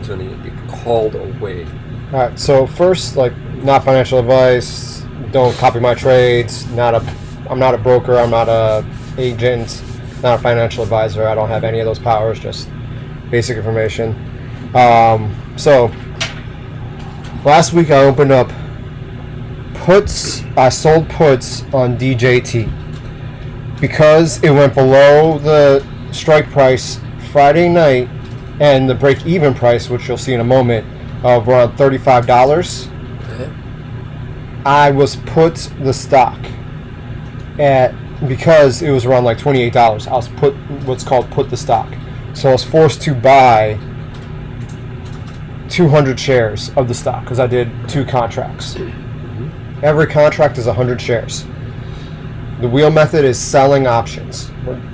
means when it be called away? All right. So first, like, not financial advice. Don't copy my trades. I'm not a broker. I'm not a agent. Not a financial advisor. I don't have any of those powers. Just basic information. So last week I opened up puts. I sold puts on DJT because it went below the strike price Friday night and the break-even price, which you'll see in a moment, of around $35. Okay. I was put the stock at, because it was around like $28. I was put what's called put the stock. So I was forced to buy 200 shares of the stock because I did 2 contracts. Every contract is 100 shares. The wheel method is selling options.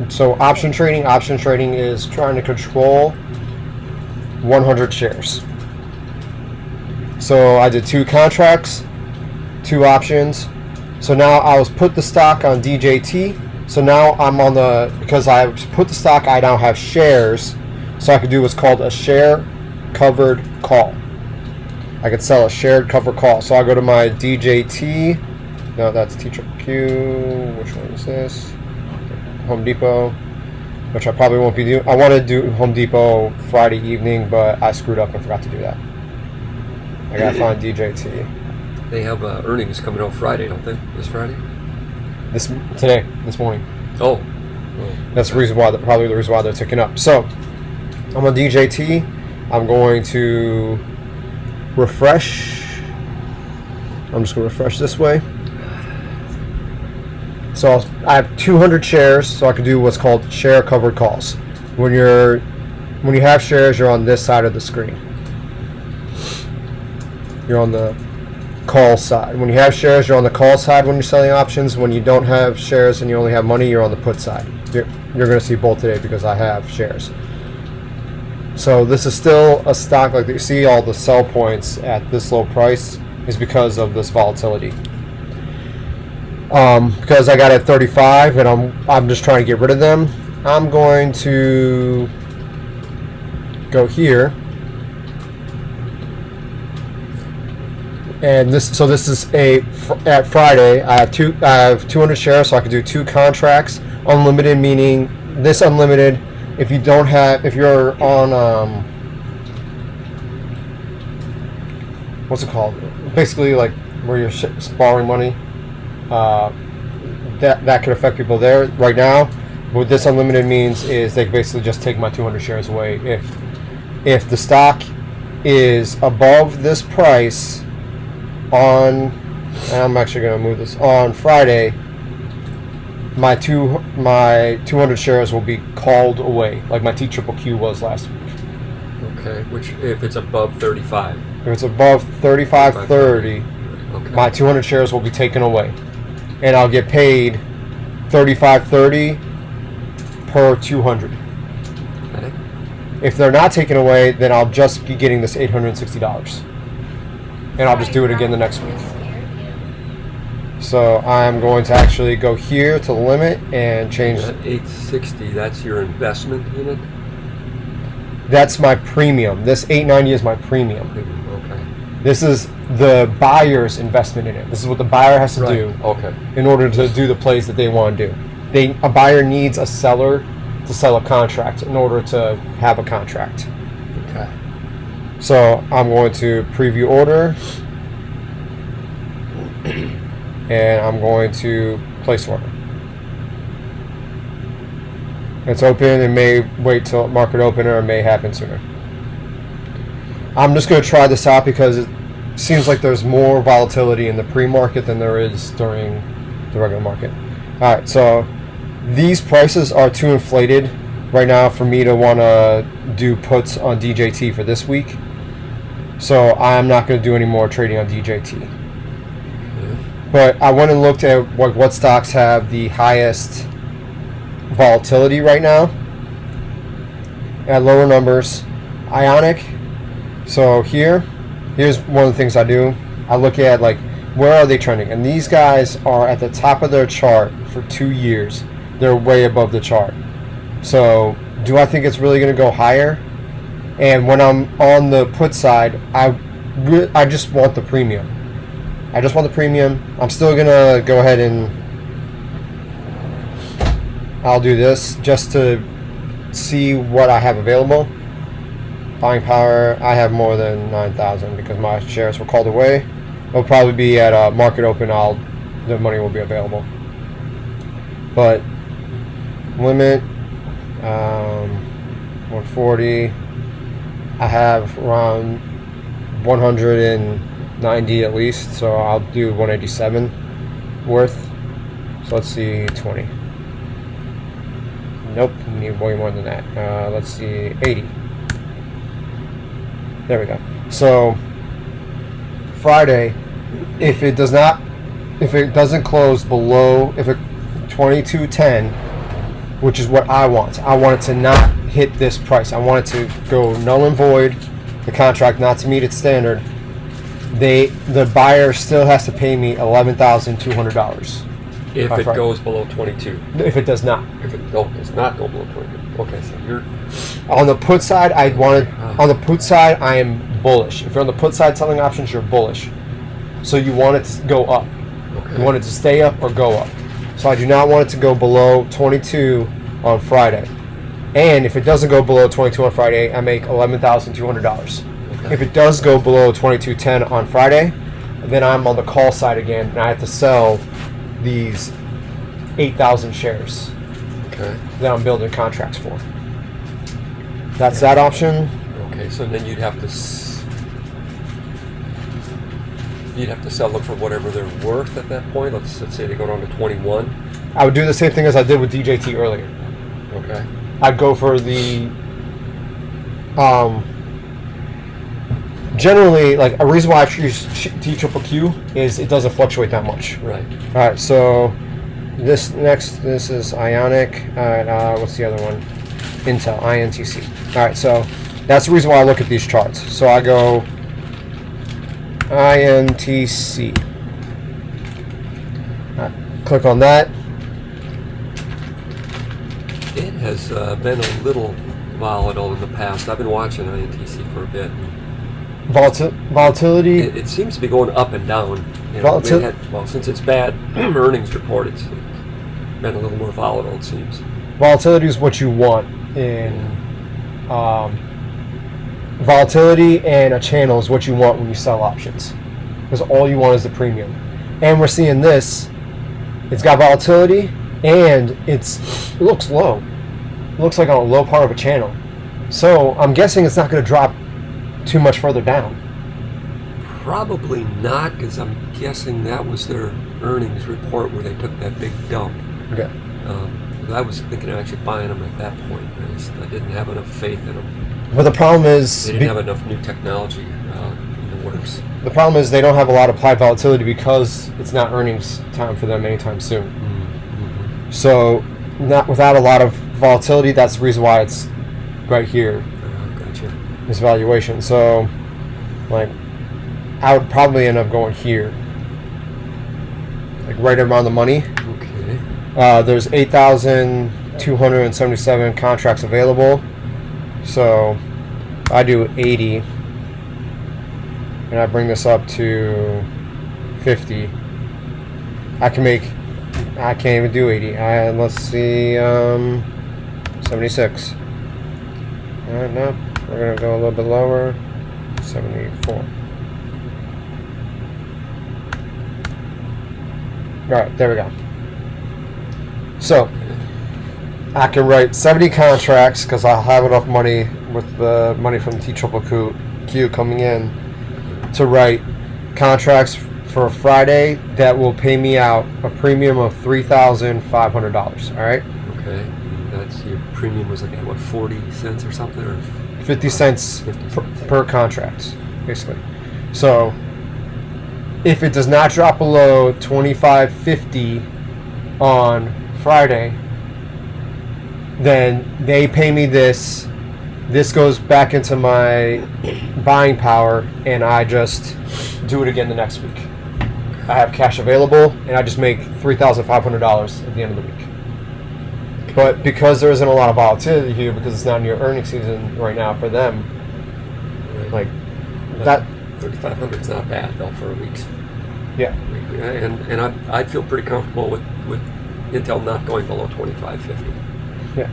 So option trading is trying to control 100 shares. So I did 2 contracts, 2 options. So now I was put the stock on DJT. So now I'm on because I put the stock, I now have shares. So I could do what's called a share covered call. I could sell a shared cover call. So I go to my DJT. No, that's TQQ. Which one is this? Home Depot, which I probably won't be doing. I want to do Home Depot Friday evening, but I screwed up and forgot to do that. I gotta find DJT. They have earnings coming out Friday, don't they? This Friday? This morning. Oh. That's the reason why. Probably the reason why they're ticking up. So I'm on DJT. I'm going to refresh. I'm just going to refresh this way. So I have 200 shares, so I can do what's called share covered calls. When you have shares, you're on this side of the screen. You're on the call side. When you have shares, you're on the call side when you're selling options. When you don't have shares and you only have money, you're on the put side. You're going to see both today because I have shares. So this is still a stock, like you see all the sell points at this low price is because of this volatility. Because I got it at 35 and I'm just trying to get rid of them. I'm going to go here. And this is at Friday. I have 200 shares, so I can do 2 contracts. Unlimited meaning this unlimited. If you're on what's it called? Basically, like where you're borrowing money. That could affect people there right now. What this unlimited means is they can basically just take my 200 shares away. If the stock is above this price and I'm actually going to move this on Friday, my 200 shares will be called away, like my TQQ was last week. Okay, which if it's above 35. If it's above 35.30, okay, my 200 shares will be taken away, and I'll get paid 35.30 per 200. Okay. If they're not taken away, then I'll just be getting this $860, and I'll just do it again the next week. So I'm going to actually go here to the limit and change. That 860, that's your investment in it? That's my premium. This 890 is my premium. Okay. This is the buyer's investment in it. This is what the buyer has to do in order to do the plays that they want to do. A buyer needs a seller to sell a contract in order to have a contract. Okay. So I'm going to preview order. And I'm going to place order. It's open. It may wait till market open, or it may happen sooner. I'm just going to try this out because it seems like there's more volatility in the pre-market than there is during the regular market. All right, so these prices are too inflated right now for me to want to do puts on DJT for this week. So I'm not going to do any more trading on DJT. But I went and looked at what stocks have the highest volatility right now at lower numbers. Ionic. So here's one of the things I do. I look at where are they trending, and these guys are at the top of their chart for 2 years. They're way above the chart. So do I think it's really going to go higher And when I'm on the put side, I just want the premium. I just want the premium. I'm still gonna go ahead and I'll do this just to see what I have available. Buying power, I have more than 9,000 because my shares were called away. It'll probably be at a market open. The money will be available. But limit 140. I have around 190 at least, so I'll do 187 worth. So let's see, 20. Nope, you need way more than that. Let's see, 80. There we go. So Friday, if it doesn't close below 22.10, which is what I want it to not hit this price. I want it to go null and void, the contract not to meet its standard. The buyer still has to pay me $11,200. If it goes below 22. If it does not. If it does not go below 22. Okay, so you're on the put side. On the put side, I am bullish. If you're on the put side selling options, you're bullish. So you want it to go up. okay. You want it to stay up or go up. So I do not want it to go below 22 on Friday. And if it doesn't go below 22 on Friday, I make $11,200. Okay. If it does go below 22.10 on Friday, then I'm on the call side again, and I have to sell these 8,000 shares Okay. that I'm building contracts for. That's that option. Okay, so then you'd have to sell them for whatever they're worth at that point. Let's say they go down to 21. I would do the same thing as I did with DJT earlier. Okay. I'd go for the generally, like, a reason why I choose TQQQ is it doesn't fluctuate that much. Right. All right, so this is Ionic. All right, what's the other one? Intel, INTC. All right, so that's the reason why I look at these charts. So I go INTC. Click on that. It has been a little volatile in the past. I've been watching INTC for a bit. Volatility. It seems to be going up and down. You know, since it's bad earnings report, it's been a little more volatile, it seems. Volatility is what you want in volatility, and a channel is what you want when you sell options, because all you want is the premium. And we're seeing this. It's got volatility, and it looks low. It looks like on a low part of a channel. So I'm guessing it's not going to drop too much further down. Probably not, because I'm guessing that was their earnings report where they took that big dump. Okay. I was thinking of actually buying them at that point. I didn't have enough faith in them. But the problem is they didn't have enough new technology in the works. The problem is they don't have a lot of applied volatility because it's not earnings time for them anytime soon. Mm-hmm. So, without a lot of volatility, that's the reason why it's right here. Gotcha. This valuation. So, like, I would probably end up going here, like right around the money. Okay. There's 8,277 contracts available. So I do 80, and I bring this up to 50. I can't even do 80. Let's see, 76. All right, no, we're gonna go a little bit lower. 74. All right, there we go. So I can write 70 contracts because I'll have enough money with the money from TQQQ coming in to write contracts for Friday that will pay me out a premium of $3,500. All right. Okay. That's your premium was like what, 40 cents or something, or 50 cents per contract, basically. So if it does not drop below $25.50 on Friday, then they pay me this. This goes back into my buying power, and I just do it again the next week. I have cash available, and I just make $3,500 at the end of the week. But because there isn't a lot of volatility here, because it's not near earnings season right now for them, Like But that. 3,500 is not bad though for a week's. Yeah. And I'd feel pretty comfortable with Intel not going below 2550. Yeah.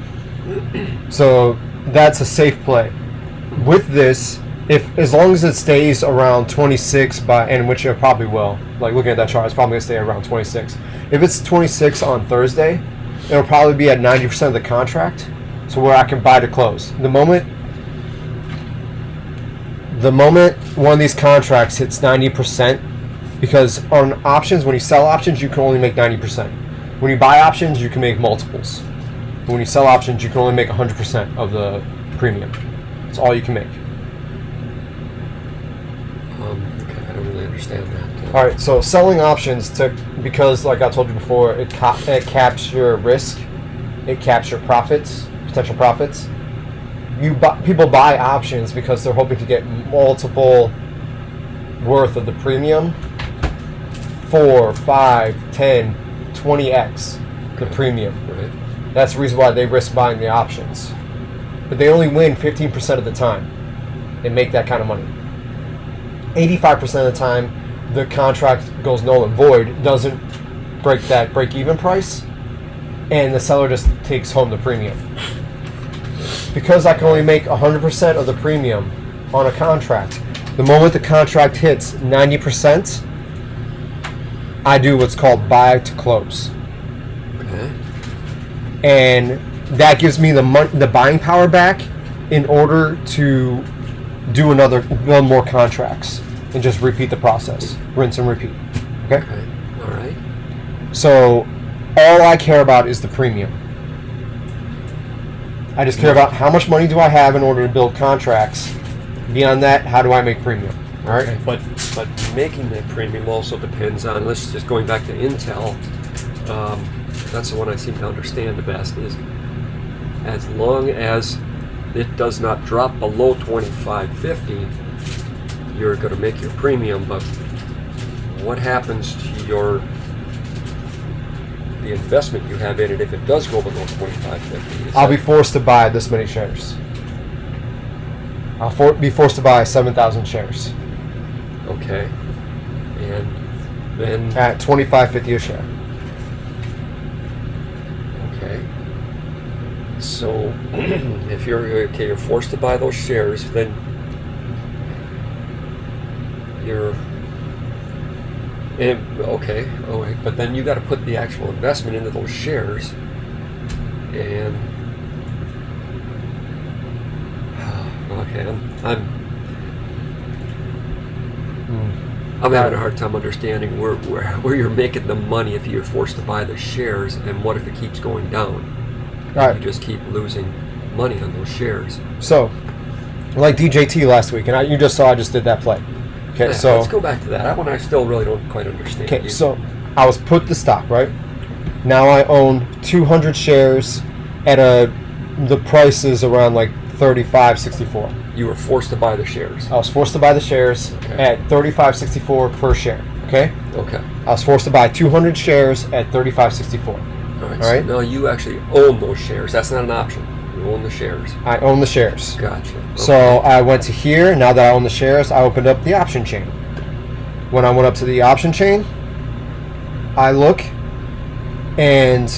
So that's a safe play. With this, as long as it stays around 26 and which it probably will. Like looking at that chart, it's probably gonna stay around 26. If it's 26 on Thursday, it'll probably be at 90% of the contract, so where I can buy to close. The moment one of these contracts hits 90%, because on options, when you sell options, you can only make 90%. When you buy options, you can make multiples. But when you sell options, you can only make 100% of the premium. That's all you can make. Okay, I don't really understand that. All right, so selling options because like I told you before, it caps your risk, it caps your profits, potential profits. People buy options because they're hoping to get multiple worth of the premium, 4, 5, 10, 20x the premium. Right. That's the reason why they risk buying the options. But they only win 15% of the time and make that kind of money. 85% of the time, the contract goes null and void, doesn't break that break-even price, and the seller just takes home the premium. Because I can only make 100% of the premium on a contract, the moment the contract hits 90%, I do what's called buy to close. Okay. And that gives me the buying power back in order to do one more contracts and just repeat the process, rinse and repeat. Okay. All right. So all I care about is the premium. I just care about how much money do I have in order to build contracts. Beyond that, how do I make premium? All right. Okay. But making that premium also depends on. Let's just going back to Intel. That's the one I seem to understand the best. Is as long as it does not drop below 2550, you're going to make your premium. But what happens to the investment you have in it if it does go below 2550? I'll be forced to buy this many shares. I'll be forced to buy 7,000 shares. Okay. And then at $25.50 a share. Okay. So if you're forced to buy those shares, then okay, all right, but then you got to put the actual investment into those shares, and okay, I'm having a hard time understanding where you're making the money if you're forced to buy the shares, and what if it keeps going down? Right. You just keep losing money on those shares. So, like DJT last week, and you just saw I just did that play. Okay, Yeah, so let's go back to that. That one I still really don't quite understand. okay, so I was put the stock, right? Now I own 200 shares at the price is around like $35.64. You were forced to buy the shares. I was forced to buy the shares at $35.64 per share. Okay. Okay. I was forced to buy 200 shares at $35.64. All right. All So right. now you actually own those shares. That's not an option. You own the shares. I own the shares. Gotcha. Okay. So I went to here. Now that I own the shares, I opened up the option chain. When I went up to the option chain, I look, and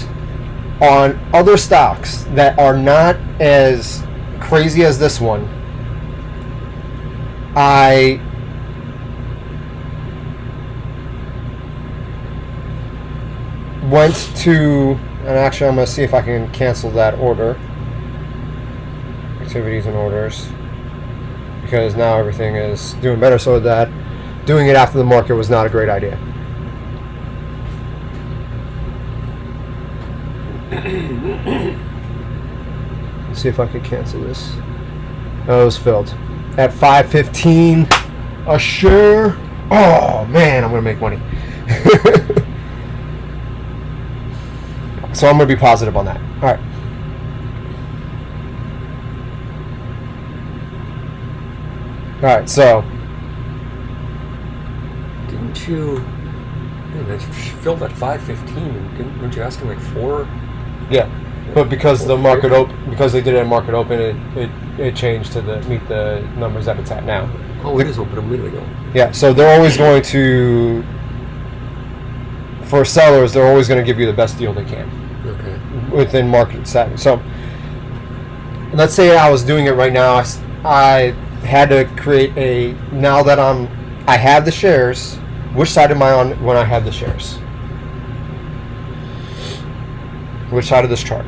on other stocks that are not as crazy as this one, I went to, and actually I'm going to see if I can cancel that order. Activities and orders. Because now everything is doing better, so that doing it after the market was not a great idea. Let's see if I can cancel this. Oh, it was filled. At $5.15 a share. Oh man, I'm gonna make money. So I'm gonna be positive on that. All right. All right. So Didn't you? Man, that's filled at 5:15. Weren't you asking like 4? yeah. But because the market because they did it at market open, it changed to meet the numbers that it's at now. Oh, it is open a minute ago. Yeah, so they're always going to, for sellers, they're always going to give you the best deal they can. Okay. Within market setting. So let's say I was doing it right now. I had to create now that I have the shares. Which side am I on when I have the shares? Which side of this chart?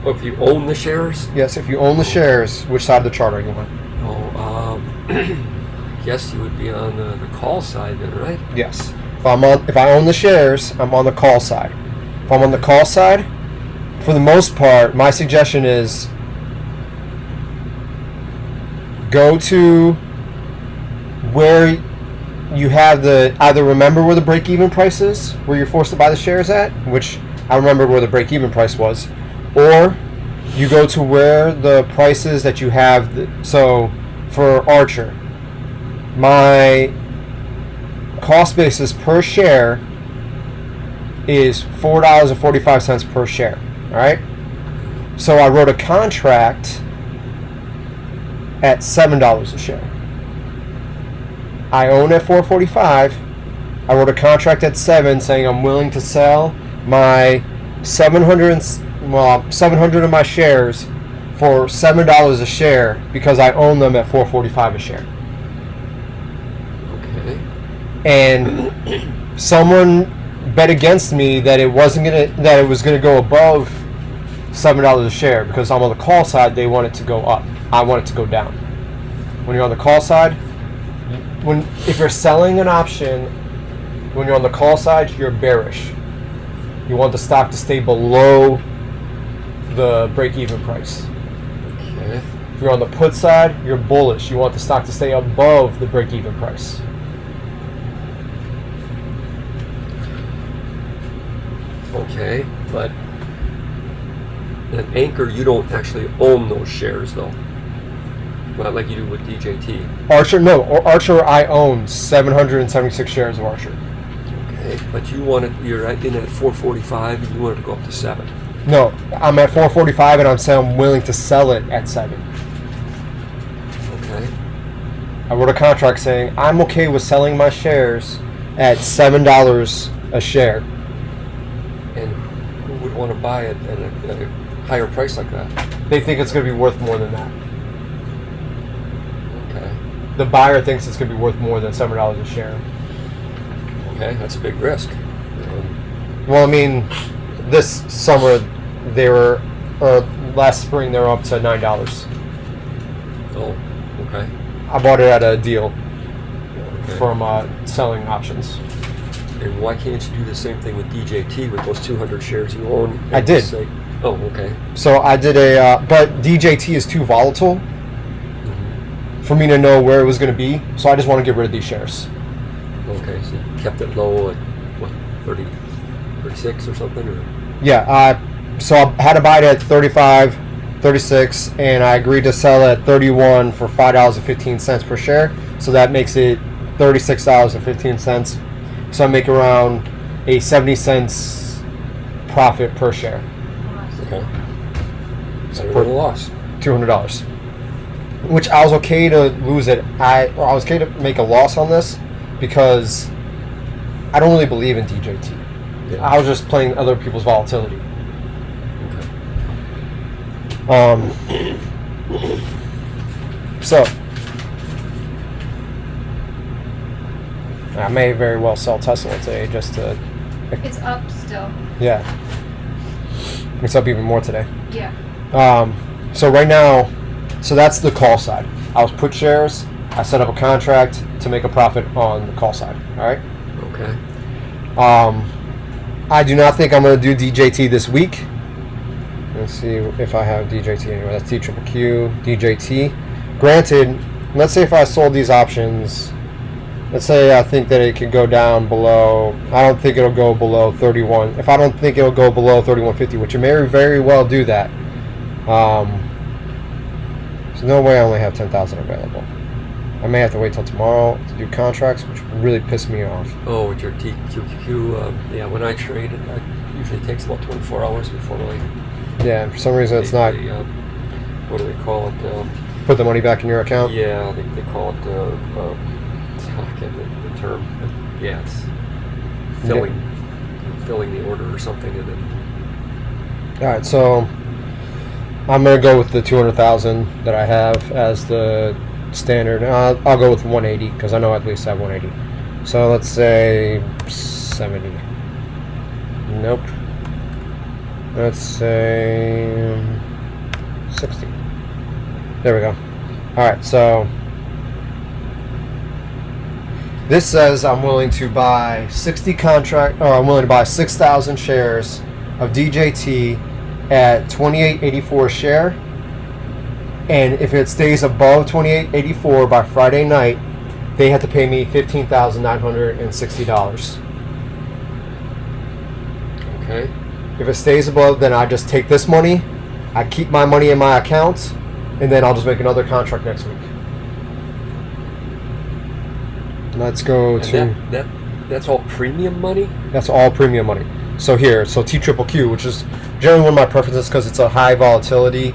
If you own the shares? Yes, if you own the shares, which side of the chart are you on? I guess you would be on the call side then, right? Yes. If I own the shares, I'm on the call side. If I'm on the call side, for the most part, my suggestion is go to where you have either remember where the break-even price is, where you're forced to buy the shares at, which I remember where the break-even price was, or you go to where the prices that you have. So for Archer, my cost basis per share is $4.45 per share. All right. So I wrote a contract at $7 a share. I own at $4.45. I wrote a contract at $7 saying I'm willing to sell my 700 of my shares for $7 a share because I own them at $4.45 a share. Okay. And someone bet against me that it was gonna go above $7 a share because I'm on the call side. They want it to go up. I want it to go down. When you're on the call side, if you're selling an option, when you're on the call side, you're bearish. You want the stock to stay below the break-even price. Okay. If you're on the put side, you're bullish. You want the stock to stay above the break-even price. Okay, but at Anchor, you don't actually own those shares, though. Not like you do with DJT. Archer, I own 776 shares of Archer. Okay, but you're in at 445 and you want it to go up to 7. No, I'm at 445 and I'm saying I'm willing to sell it at 7. Okay. I wrote a contract saying I'm okay with selling my shares at $7 a share. And who would want to buy it at a higher price like that? They think it's going to be worth more than that. Okay. The buyer thinks it's going to be worth more than $7 a share. Okay, that's a big risk. Well, I mean, this summer last spring they were up to $9. Oh, okay. I bought it at a deal Okay. from selling options. And why can't you do the same thing with DJT with those 200 shares you own? I did. Oh, okay. So I did but DJT is too volatile Mm-hmm. for me to know where it was going to be, so I just want to get rid of these shares. Okay, so you kept it low at, what, 30, 36 or something? Or? Yeah, so I had to buy it at 35, 36, and I agreed to sell at 31 for $5.15 per share, so that makes it $36.15. So I make around a 70 cents profit per share. Okay. So per loss. $200. Which I was okay to lose it. I was okay to make a loss on this because I don't really believe in DJT. Yeah. I was just playing other people's volatility. Okay. So I may very well sell Tesla today just to. It's up still. Yeah. It's up even more today. Yeah. So right now, so that's the call side. I was put shares. I set up a contract to make a profit on the call side. All right. Okay. I do not think I'm going to do DJT this week. Let's see if I have DJT anywhere. That's DQQ, DJT. Granted, let's say if I sold these options, let's say I think that it could go down below, I don't think it'll go below 31. If I don't think it'll go below 31.50, which it may very well do that. There's no way I only have 10,000 available. I may have to wait till tomorrow to do contracts, which really pissed me off. Oh, with your TQQQ, yeah, when I trade, it usually takes about 24 hours before Yeah, for some reason it's not. what do they call it? Put the money back in your account? Yeah, they call it, I can't remember the term. Yeah, it's filling the order or something. And then, Alright, so I'm going to go with the 200,000 that I have as the standard. I'll go with 180 because I know I at least have 180. So let's say 70. Nope. Let's say 60. There we go. Alright, so this says I'm willing to buy 6,000 shares of DJT at 28.84 a share, and if it stays above 28.84 by Friday night, they have to pay me $15,960. okay. If it stays above, then I just take this money, I keep my money in my account, and then I'll just make another contract next week. Let's go And to... that's all premium money? That's all premium money. So here, so TQQQ, which is generally one of my preferences because it's a high volatility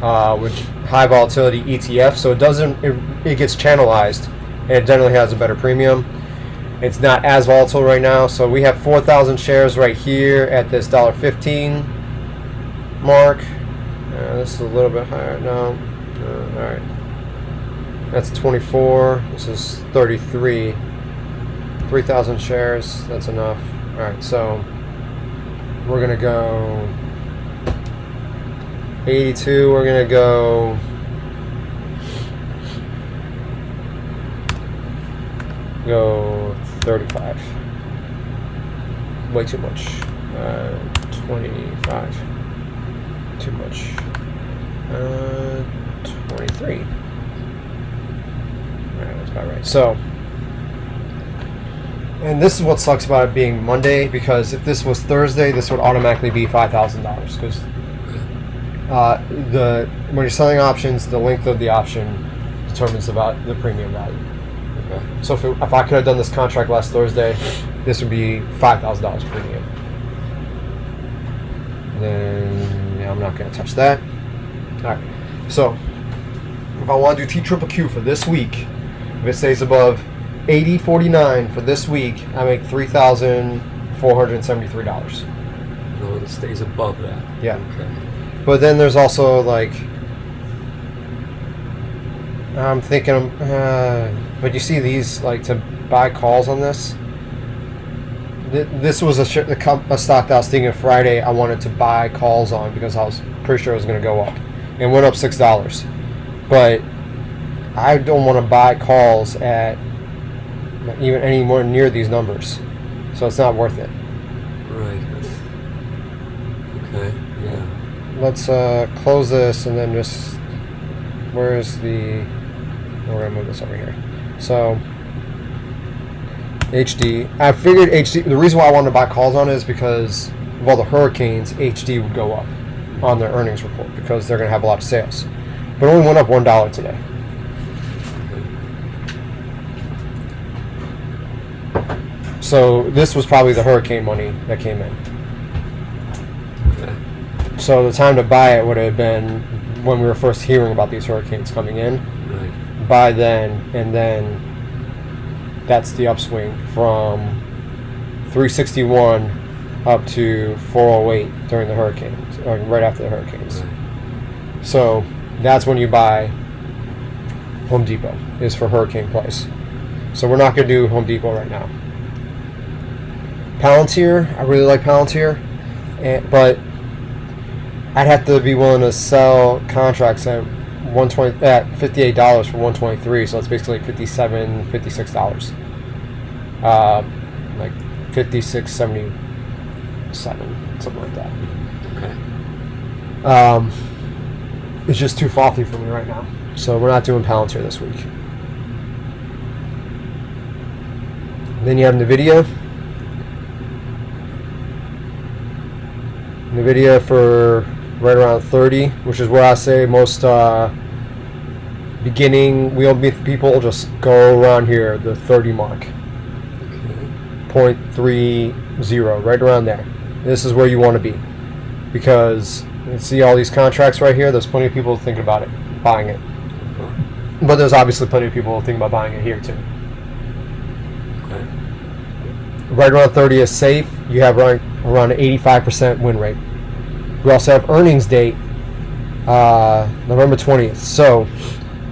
ETF, so it gets channelized, and it generally has a better premium. It's not as volatile right now, so we have 4,000 shares right here at this $1.15 mark. This is a little bit higher now. All right, that's 24. This is 33. 3,000 shares. That's enough. All right, so we're gonna go 82. We're gonna go. Go 35. Way too much. 25. Too much. 23. Alright, that's about right. So, and this is what sucks about it being Monday, because if this was Thursday, this would automatically be $5,000, because when you're selling options, the length of the option determines the premium value. Okay. So if I could have done this contract last Thursday, this would be $5,000 premium. Then yeah, I'm not going to touch that. All right. So if I want to do TQQQ for this week, if it stays above 80.49 for this week, I make $3,473. No, it stays above that. Yeah. Okay. But then there's also like, I'm thinking, but you see these, like, to buy calls on this. This was a stock that I was thinking Friday I wanted to buy calls on because I was pretty sure it was going to go up. It went up $6. But I don't want to buy calls at even anywhere near these numbers. So it's not worth it. Right. Okay. Yeah. Let's close this and then just, where's the, we're going to move this over here. So HD, I figured HD, the reason why I wanted to buy calls on it is because of all the hurricanes, HD would go up on their earnings report because they're going to have a lot of sales. But it only went up $1 today. So this was probably the hurricane money that came in. Okay. So the time to buy it would have been when we were first hearing about these hurricanes coming in. Right. Buy then, and then that's the upswing from 361 up to 408 during the hurricanes, or right after the hurricanes. Right. So that's when you buy Home Depot, is for hurricane price. So we're not going to do Home Depot right now. Palantir, I really like Palantir, but I'd have to be willing to sell contracts at $58 for 123, so it's basically $57, $56. Like 56.77, something like that. Okay. It's just too frothy for me right now, so we're not doing Palantir this week. Then you have NVIDIA. NVIDIA for right around 30, which is where I say most we'll meet people, just go around here, the 30 mark. Okay. 0.30, right around there. This is where you want to be. Because you see all these contracts right here, there's plenty of people thinking about it, buying it. But there's obviously plenty of people thinking about buying it here too. Okay. Right around 30 is safe. You have around an 85% win rate. We also have earnings date, November 20th. So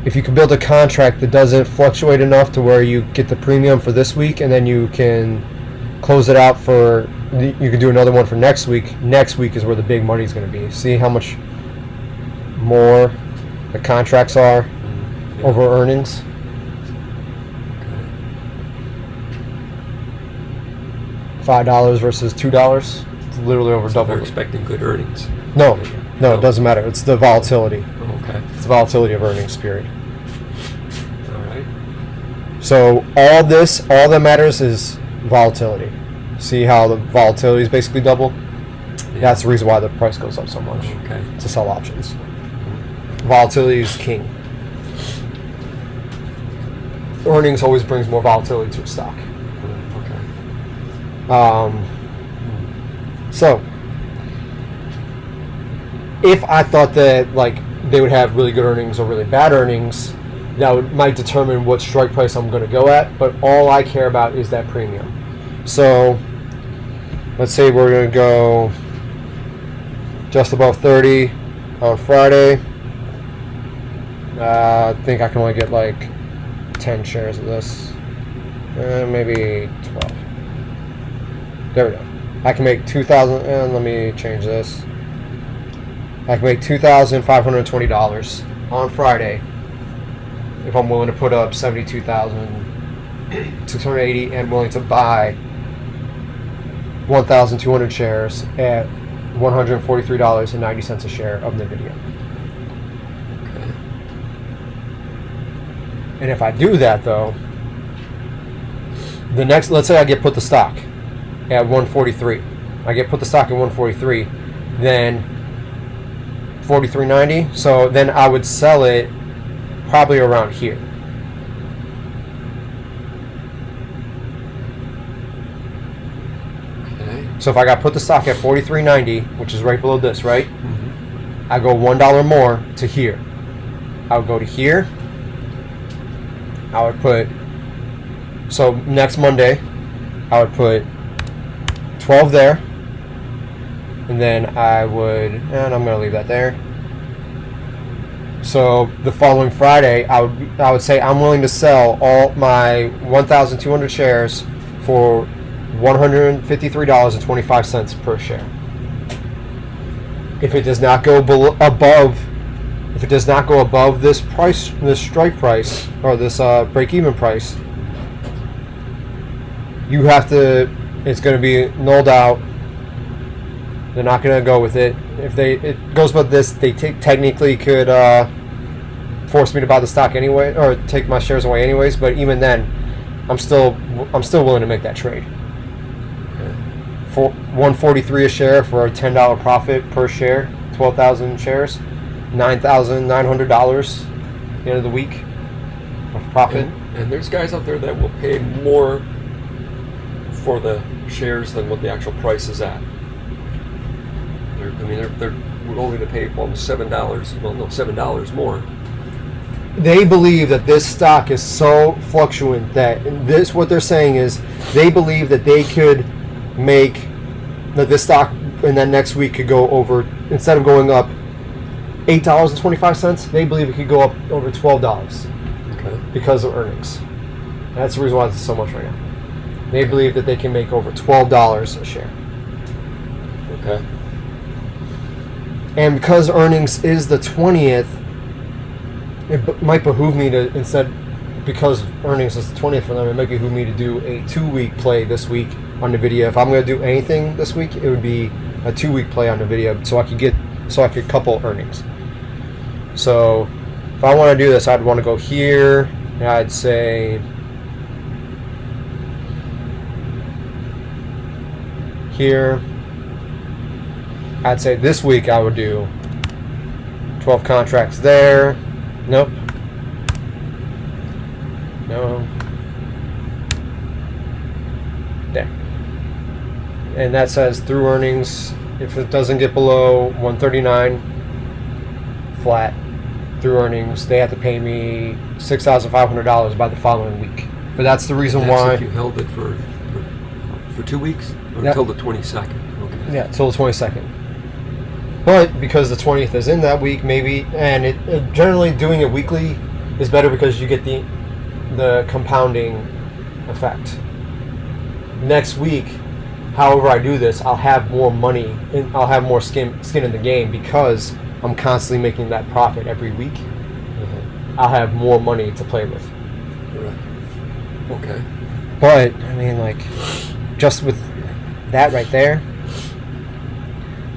if you can build a contract that doesn't fluctuate enough to where you get the premium for this week and then you can close it out you can do another one for next week. Next week is where the big money is going to be. See how much more the contracts are Yeah. over earnings? Okay. $5 versus $2. It's literally over So double. they're expecting good earnings. No, it doesn't matter. It's the volatility. Oh, okay. It's the volatility of earnings, period. All right. So all that matters is volatility. See how the volatility is basically double? Yeah. That's the reason why the price goes up so much Okay. to sell options. Volatility is king. Earnings always brings more volatility to a stock. Okay. So if I thought that like they would have really good earnings or really bad earnings, that might determine what strike price I'm going to go at. But all I care about is that premium. So let's say we're going to go just above 30 on Friday. I think I can only get like 10 shares of this, maybe 12. There we go. I can make 2,000, and let me change this. I can make $2,520 on Friday if I'm willing to put up 72,680 and willing to buy 1,200 shares at $143.90 a share of NVIDIA. Okay. And if I do that though, let's say I get put the stock at 143. I get put the stock at 143, then 43.90. So then I would sell it probably around here. Okay. So if I got put the stock at 43.90, which is right below this, right? Mm-hmm. I go $1 more to here. I would go to here. I would put, so next Monday, I would put 12 there. And then I would, and I'm going to leave that there. So the following Friday, I would say I'm willing to sell all my 1,200 shares for $153.25 per share. If it does not go above this price, this strike price, or this break-even price, you have to. It's going to be nulled out. They're not going to go with it. If it goes above this, they technically could force me to buy the stock anyway, or take my shares away anyways. But even then, I'm still willing to make that trade. Okay. For $143 a share for a $10 profit per share, 12,000 shares, $9,900 at the end of the week of profit. And there's guys out there that will pay more for the shares than what the actual price is at. They're willing to pay almost $7. Well, no, $7 more. They believe that this stock is so fluctuant that what they're saying is they believe that they could make that this stock in that next week could go over, instead of going up $8.25, they believe it could go up over $12 Okay. because of earnings. That's the reason why it's so much right now. They believe that they can make over $12 a share. Okay. And because earnings is the 20th, it might behoove me to, because earnings is the 20th for them, it might behoove me to do a 2-week play this week on NVIDIA. If I'm going to do anything this week, it would be a 2-week play on NVIDIA so I could couple earnings. So if I want to do this, I'd want to go here, and I'd say here. I'd say this week I would do 12 contracts there. Nope. No. There. And that says through earnings, if it doesn't get below 139 flat through earnings, they have to pay me $6,500 by the following week. But that's the reason That's why. if you held it for 2 weeks or Yep. until the 22nd. Okay. Yeah, till the 22nd. But because the 20th is in that week, maybe, and it generally doing it weekly is better because you get the compounding effect. Next week, however I do this, I'll have more money, and I'll have more skin in the game because I'm constantly making that profit every week. I'll have more money to play with. Right. Okay. But I mean, like, just with that right there,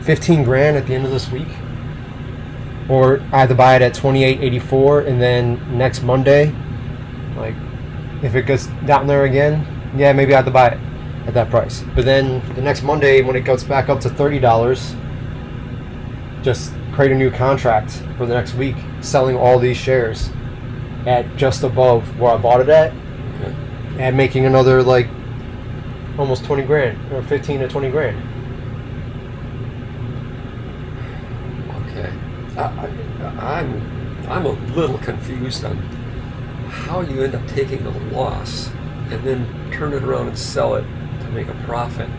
15 grand at the end of this week, or I have to buy it at 28.84, and then next Monday, like, if it goes down there again, yeah, maybe I have to buy it at that price. But then the next Monday, when it goes back up to $30, just create a new contract for the next week, selling all these shares at just above where I bought it at, Okay. and making another, like, almost 20 grand, or 15 to 20 grand. Okay. I'm a little confused on how you end up taking a loss and then turn it around and sell it to make a profit.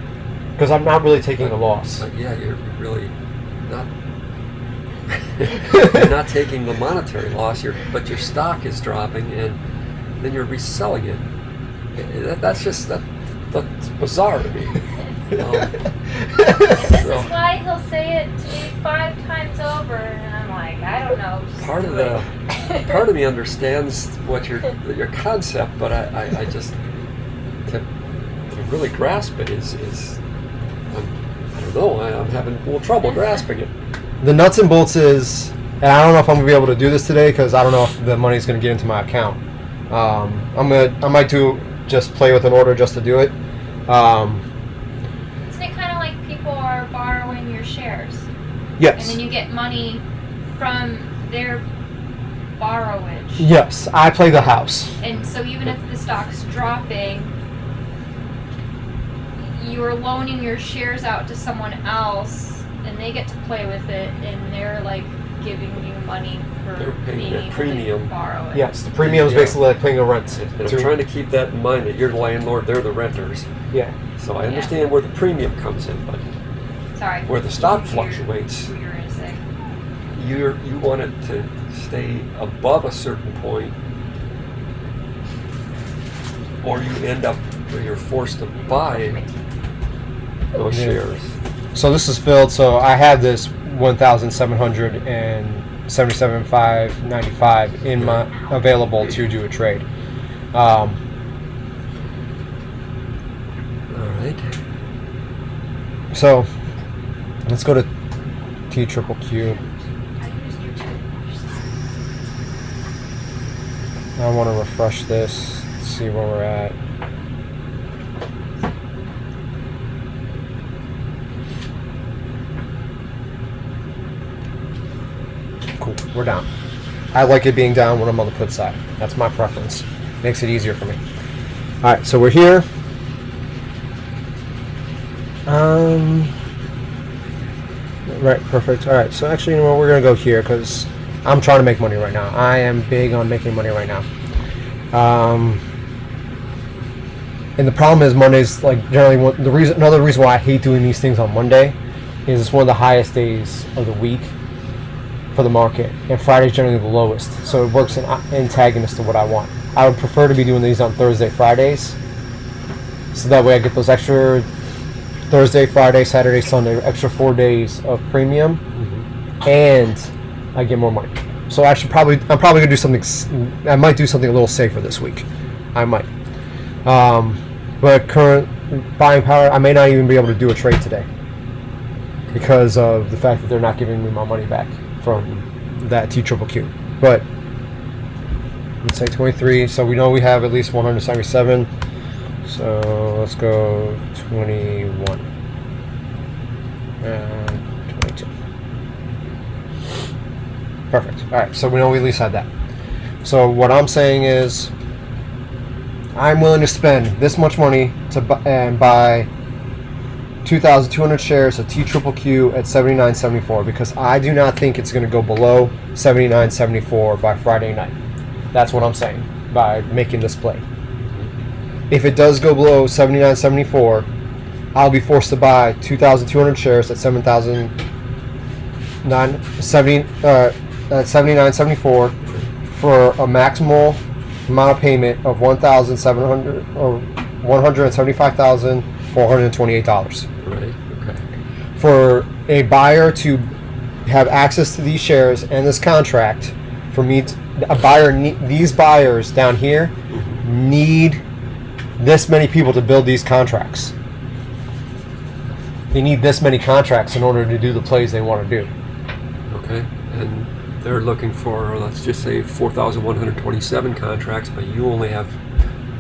Because I'm not really taking a loss. But yeah, you're really not. You're not taking the monetary loss. But your stock is dropping, and then you're reselling it. That's bizarre to me. This is why he'll say it to me 5 times over, and I'm like, I don't know. Just Part of do the it. part of me understands what your concept, but I just to really grasp it is I don't know. I'm having a little trouble grasping it. The nuts and bolts is, and I don't know if I'm gonna be able to do this today because I don't know if the money's gonna get into my account. I might just play with an order just to do it. Isn't it kind of like people are borrowing your shares? And Yes. then you get money from their borrowage. Yes, I play the house. And so even if the stock's dropping, you're loaning your shares out to someone else, and they get to play with it, and they're like giving you money for They're paying being that able premium. to borrow it. Yes, the premium is Yeah. basically like paying a rent. And I'm trying to keep that in mind that you're the landlord, they're the renters. Yeah. So I understand where the premium comes in, but Sorry. where the stock You're- fluctuates, what you were gonna say. you want it to stay above a certain point, or you end up where you're forced to buy those Yeah. shares. So this is filled. So I have this 1,777,595 in my available to do a trade. All right. So let's go to T triple Q. I want to refresh this, see where we're at. Cool, we're down. I like it being down when I'm on the put side. That's my preference. Makes it easier for me. Alright, so we're here. Right, perfect. Alright, so actually, you know what, we're going to go here because I'm trying to make money right now. I am big on making money right now. And the problem is Monday's like generally another reason why I hate doing these things on Monday is it's one of the highest days of the week for the market, and Friday's generally the lowest, so it works in antagonist to what I want. I would prefer to be doing these on Thursday, Fridays, so that way I get those extra Thursday, Friday, Saturday, Sunday, extra 4 days of premium, and I get more money. So I'm probably gonna do something. I might do something a little safer this week. I might. But current buying power, I may not even be able to do a trade today because of the fact that they're not giving me my money back from that T triple Q. But let's say 23. So we know we have at least 177. So let's go 21 and 22. Perfect. All right. So we know we at least had that. So what I'm saying is I'm willing to spend this much money to buy 2,200 shares of TQQQ at $79.74 because I do not think it's going to go below $79.74 by Friday night. That's what I'm saying by making this play. If it does go below $79.74, I'll be forced to buy 2,200 shares at $79.74 for a maximal amount of payment of $1,700 or $175,428. Right. Okay. For a buyer to have access to these shares and this contract, for me, these buyers down here need this many people to build these contracts. They need this many contracts in order to do the plays they want to do. Okay. And they're looking for, let's just say, 4,127 contracts, but you only have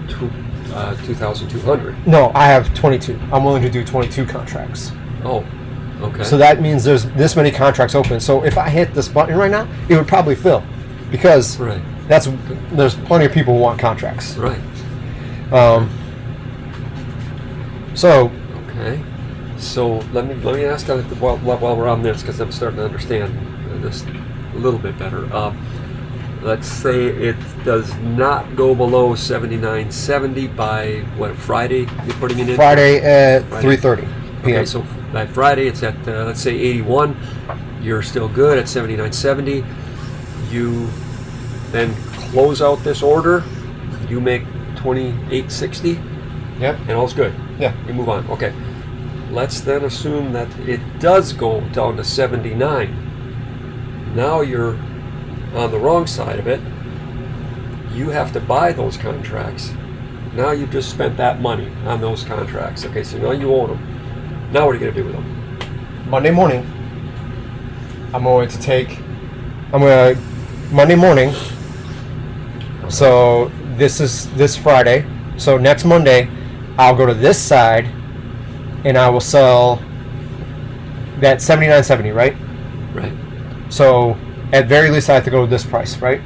2,200. No, I have 22. I'm willing to do 22 contracts. Oh, okay. So that means there's this many contracts open. So if I hit this button right now, it would probably fill because Right. there's plenty of people who want contracts. Right. So Okay. So let me ask while we're on this, because I'm starting to understand this a little bit better. Let's say it does not go below 79.70 by what, Friday? You're putting it in Friday at Friday. 3:30 p.m. Okay, so that Friday it's at let's say 81. You're still good at 79.70. You then close out this order. You make 28.60. Yep. And all's good. Yeah. You move on. Okay. Let's then assume that it does go down to 79. Now you're on the wrong side of it. You have to buy those contracts. Now you've just spent that money on those contracts. Okay, so now you own them. Now what are you going to do with them? Monday morning, Monday morning. So this is this Friday. So next Monday, I'll go to this side, and I will sell that $79.70, right? Right. So at very least, I have to go to this price, right?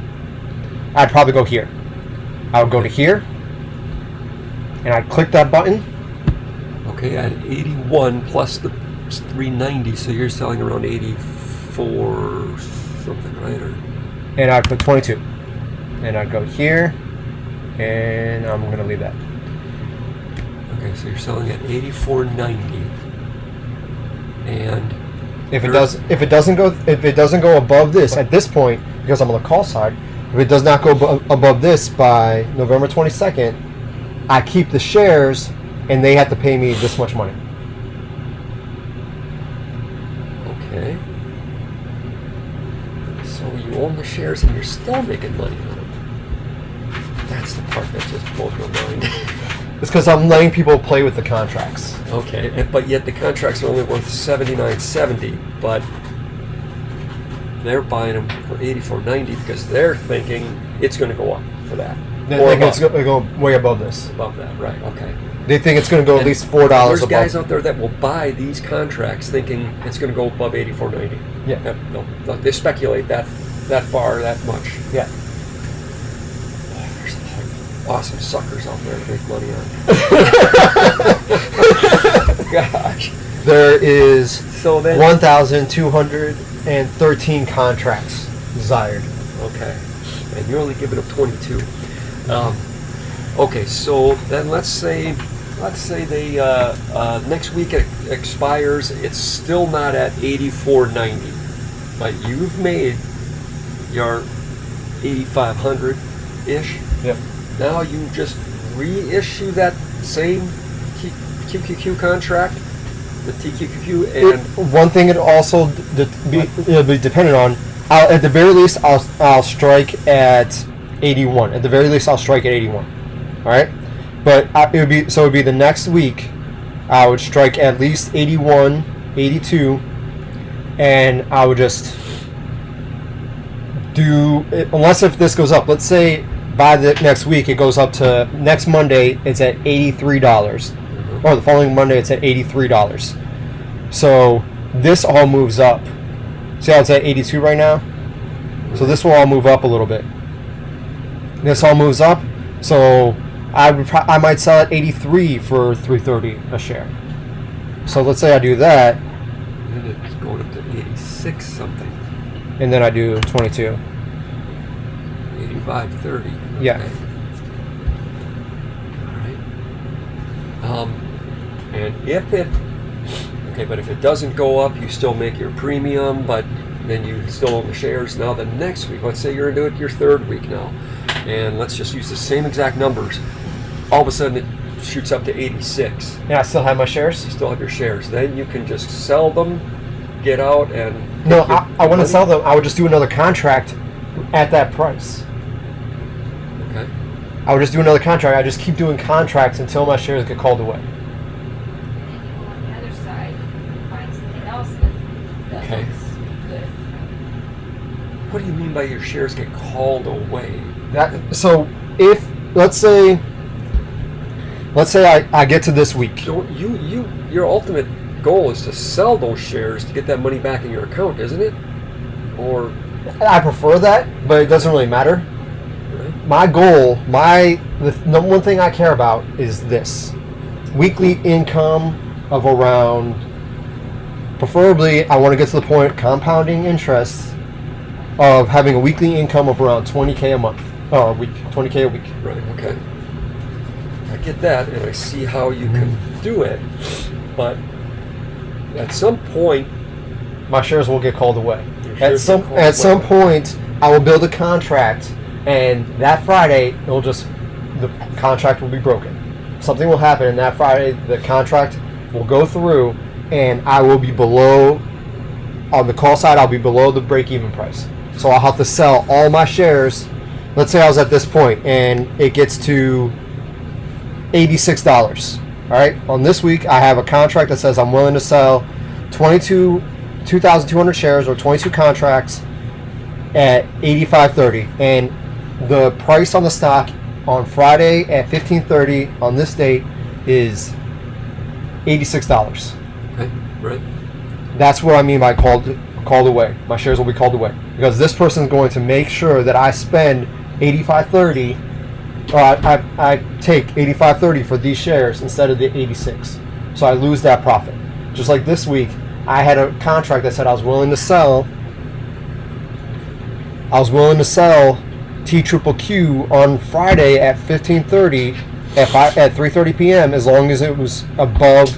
I'd probably go here. I would go to here, and I'd click that button. Okay, at 81 plus the 390, so you're selling around 84 something, right? Or And I'd put 22. And I'd go here, and I'm going to leave that. okay, so you're selling at 84.90, and If it doesn't go above this at this point, because I'm on the call side, if it does not go above this by November 22nd, I keep the shares, and they have to pay me this much money. okay, so you own the shares and you're still making money on them. That's the part that just blows my mind. It's because I'm letting people play with the contracts. Okay, but yet the contracts are only worth $79.70, but they're buying them for $84.90 because they're thinking it's going to go up for that. They Or think it's above. going to go way above this. Above that, right? Okay. They think it's going to go at least $4 There's above. guys out there that will buy these contracts thinking it's going to go above $84.90. Yeah. No, they speculate that far, that much. Yeah. There's a lot of awesome suckers out there to make money on. Gosh. There is So then 1,213 contracts desired. Okay, and you're only giving up 22. Okay, so then let's say they next week it expires. It's still not at 84.90, but you've made your 8,500 ish. Yep. Now you just reissue that same QQQ contract, the TQQQ, and One thing it also it'll be dependent on. At the very least, I'll strike at 81. At the very least, I'll strike at 81. All right, but it would be the next week. I would strike at least 81, 82, and I would just do unless if this goes up. Let's say by the next week it goes up to next Monday. It's at $83. Or the following Monday, it's at $83. So this all moves up. See how it's at 82 right now? So this will all move up a little bit. This all moves up. So I might sell at 83 for 330 a share. So let's say I do that, And then it's going up to 86 something. and then I do 22. 85.30. Yeah. Okay. All right. And if it, but if it doesn't go up, you still make your premium, but then you still own the shares. Now the next week, let's say you're into it your third week now, and let's just use the same exact numbers. All of a sudden it shoots up to 86. Yeah, I still have my shares. You still have your shares. Then you can just sell them, get out, and No, get I wouldn't money. sell them. I would just do another contract at that price. Okay. I would just do another contract. I just keep doing contracts until my shares get called away. And then you go on the other side, find something else that Okay. looks good. What do you mean by your shares get called away? So if let's say I get to this week. Don't your ultimate goal is to sell those shares to get that money back in your account, isn't it? Or I prefer that, but it doesn't really matter. right? My goal, the number one thing I care about is this: weekly income of around. Preferably, I want to get to the point compounding interest of having a weekly income of around $20K a month, or a week, $20K a week. Right, okay. I get that, and I see how you can do it, but at some point, My shares will get called away. your At shares some get called at some away. point, I will build a contract, and that Friday the contract will be broken. Something will happen, and that Friday the contract will go through, and I will be below. On the call side, I'll be below the break-even price. So I'll have to sell all my shares. Let's say I was at this point, and it gets to $86. All right. On this week, I have a contract that says I'm willing to sell 2,200 shares or 22 contracts at $85.30, and the price on the stock on Friday at 15:30 on this date is $86. Okay, right. That's what I mean by called away. My shares will be called away because this person is going to make sure that I spend $85.30, or I take $85.30 for these shares instead of the 86. So I lose that profit. Just like this week, I had a contract that said I was willing to sell. T-Triple-Q on Friday at 15:30 at 3:30 p.m. as long as it was above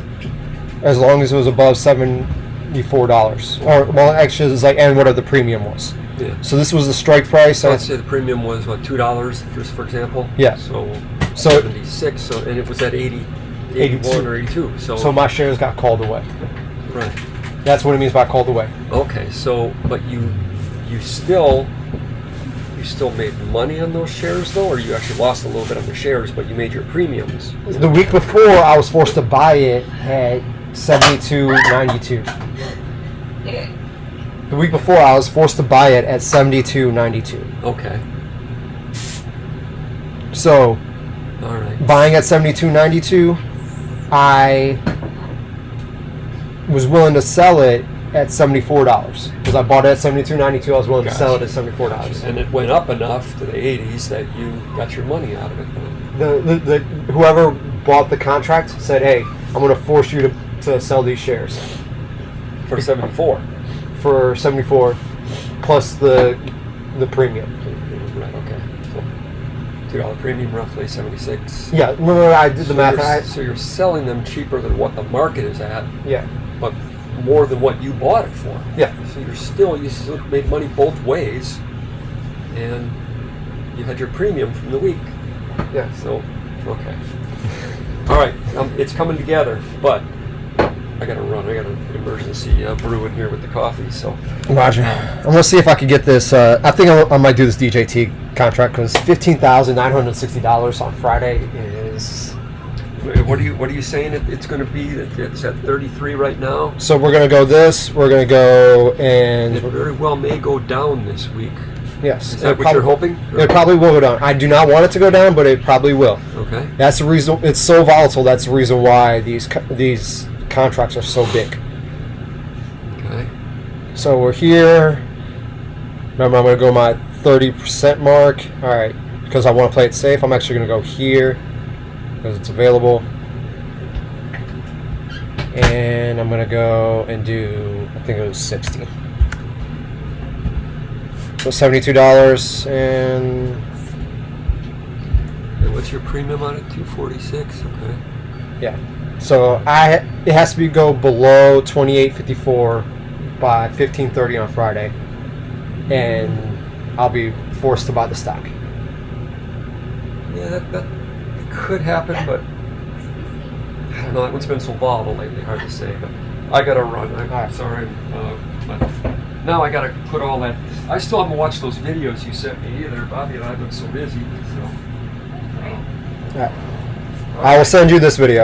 $74, or well, actually it was like, and whatever the premium was. Yeah. So this was the strike price. So let's say the premium was what, $2, just for example. Yeah. So So- 76. So and it was at 80, 81 or 82. So my shares got called away. right. That's what it means by called away. Okay. So but you still made money on those shares though, or you actually lost a little bit on the shares, but you made your premiums. The week before, I was forced to buy it at $72.92. The week before, I was forced to buy it at $72.92. Okay. So, All right. buying at $72.92, I was willing to sell it at $74 because I bought it at $72.92. I was willing to sell it at $74. And it went up enough to the 80s that you got your money out of it. The whoever bought the contract said, "Hey, I'm going to force you to sell these shares For 74. for $74 plus the premium." Right. Okay. So $2 premium, roughly 76. Yeah, no, I did the math. So you're selling them cheaper than what the market is at, Yeah, but more than what you bought it for. yeah. So you still made money both ways, and you had your premium from the week. Yeah. So, okay. All right, it's coming together, but I gotta run. I got an emergency brew in here with the coffee. So, Roger. I'm gonna see if I can get this. I think I might do this DJT contract because $15,960 on Friday is. what are you saying? It's going to be? It's at 33 right now. So we're gonna go this. We're gonna go And and it very well may go down this week. yes. Is that what you're hoping? It probably will go down. I do not want it to go down, but it probably will. Okay. That's the reason. It's so volatile. That's the reason why these contracts are so big. Okay. So we're here. Remember, I'm going to go my 30% mark. All right, because I want to play it safe. I'm actually going to go here because it's available. And I'm gonna go and do, I think it was 60. So $72 and what's your premium on it? $246. Okay. yeah. So it has to go below $28.54 by 15:30 on Friday, and I'll be forced to buy the stock. Yeah, that could happen, but I don't know. That one's been so volatile lately, hard to say. But I gotta run. I'm All right. sorry, but now I gotta put all that. I still haven't watched those videos you sent me either. Bobby and I've been so busy. So. All right. I will send you this video.